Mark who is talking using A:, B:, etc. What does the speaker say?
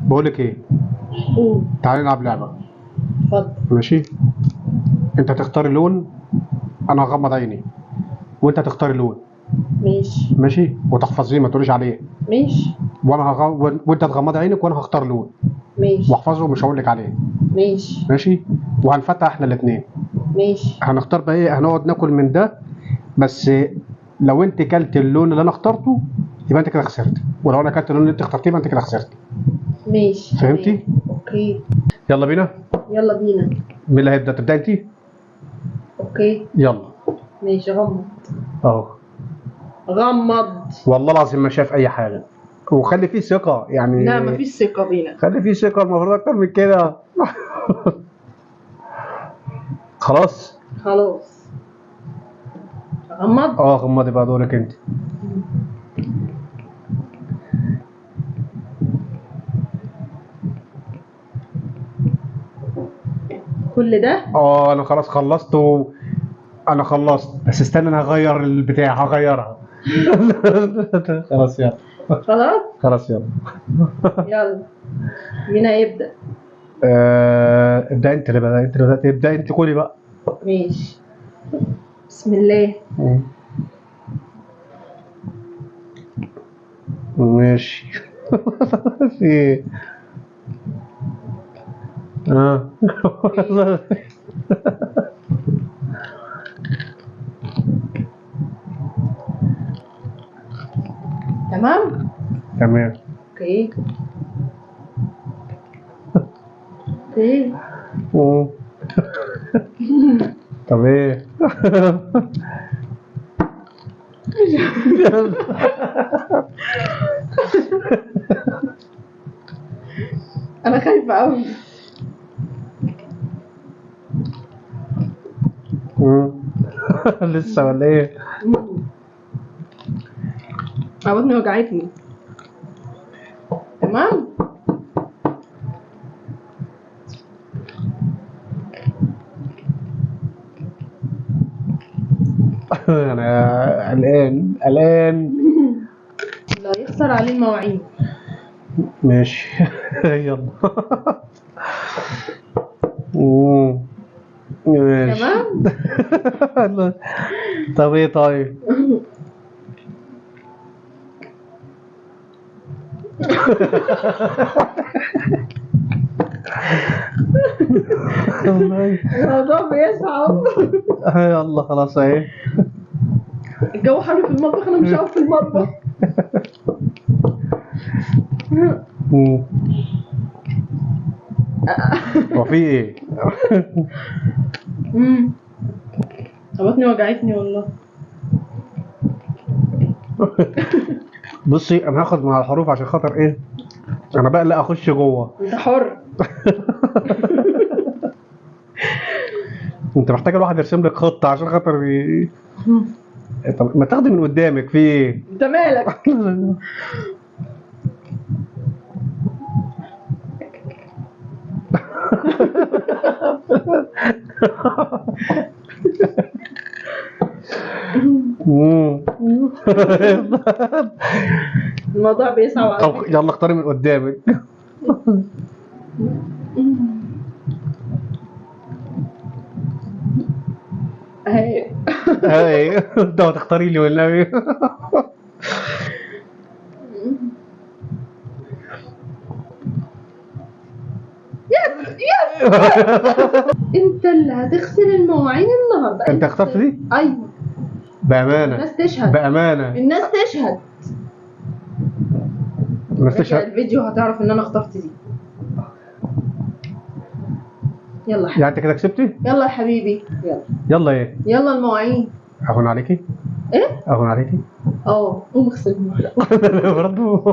A: بقول لك ايه،
B: قول.
A: تعالي نلعب لعبه.
B: اتفضل.
A: ماشي، انت تختار لون، انا هغمض عيني وانت تختار لون.
B: ماشي.
A: ماشي، وتحفظيه ما تقوليش عليه.
B: ماشي.
A: وانت تغمض عينك وانا هختار لون
B: ماشي.
A: واحفظه ومش هقول لك عليه.
B: ماشي.
A: ماشي، وهنفتح احنا الاثنين.
B: ماشي.
A: هنختار بقى ايه، هنقعد ناكل من ده. بس لو انت كلت اللون اللي انا اخترته يبقى انت كده خسرت، ولو انا كلت اللون اللي انت اخترتيه يبقى انت كده خسرت.
B: ماشي.
A: فهمتي؟
B: تمام. اوكي.
A: يلا بينا.
B: يلا بينا.
A: مين اللي هيبدا؟ تبدا انت.
B: اوكي.
A: يلا.
B: ماشي. غمض.
A: اهو.
B: غمض.
A: والله العظيم ما شايف اي حاجه، وخلي فيه ثقه يعني.
B: لا، مفيش ثقة بينا.
A: خلي فيه ثقه، المفروض اكتر من كده. خلاص.
B: خلاص. غمض.
A: غمضي بقى، دورك انت.
B: كل ده؟
A: انا خلاص خلصت انا خلصت، بس استنى انا هغير البتاع، هغيرها. خلاص يلا.
B: خلاص.
A: خلاص يلا.
B: يلا. مين هيبدأ؟
A: ابدا انت اللي بقى، انت اللي بدأت، ابدا انت قولي بقى.
B: ماشي. بسم الله.
A: ماشي. في ايه؟
B: تمام.
A: تمام.
B: اوكي. اوكي.
A: طب ايه؟
B: انا خايفة قوي.
A: لسه ولا ايه؟
B: بطني وجعتني. تمام.
A: انا قلقان قلقان.
B: لا يخسر عليه المواعين.
A: ماشي. يلا. ماشي.
B: تمام.
A: طب ايه طيب؟
B: الموضوع بيصعب.
A: يلا خلاص اهي.
B: الجو حر في المطبخ، انا مش هقف في المطبخ.
A: هو في ايه؟
B: بطني وجعتني والله.
A: بصي انا هاخد مع الحروف عشان خاطر ايه، انا بقى لا اخش جوه.
B: انت حر.
A: انت محتاج الواحد يرسم لك خطه عشان خاطر طب ما تاخدي من قدامك في ايه؟
B: انت مالك؟ الموضوع بيصعب على
A: طب
B: فكرة.
A: يلا اختاري من قدامك.
B: اهي.
A: اي ده تختاري لي والنبي.
B: انت اللي هتغسل المواعين النهارده.
A: انت اخترت دي؟
B: ايوه.
A: بامانه.
B: الناس تشهد.
A: بامانه.
B: الناس تشهد.
A: الناس
B: رجع
A: تشهد.
B: الفيديو هتعرف ان انا اخترت دي. يلا
A: يعني انت كده كسبتي؟
B: يلا يا حبيبي. يلا.
A: يلا ايه؟
B: يلا المواعين.
A: اهون عليكي؟
B: ايه؟
A: اهون عليكي؟
B: قوم اغسل المواعين.
A: برضه.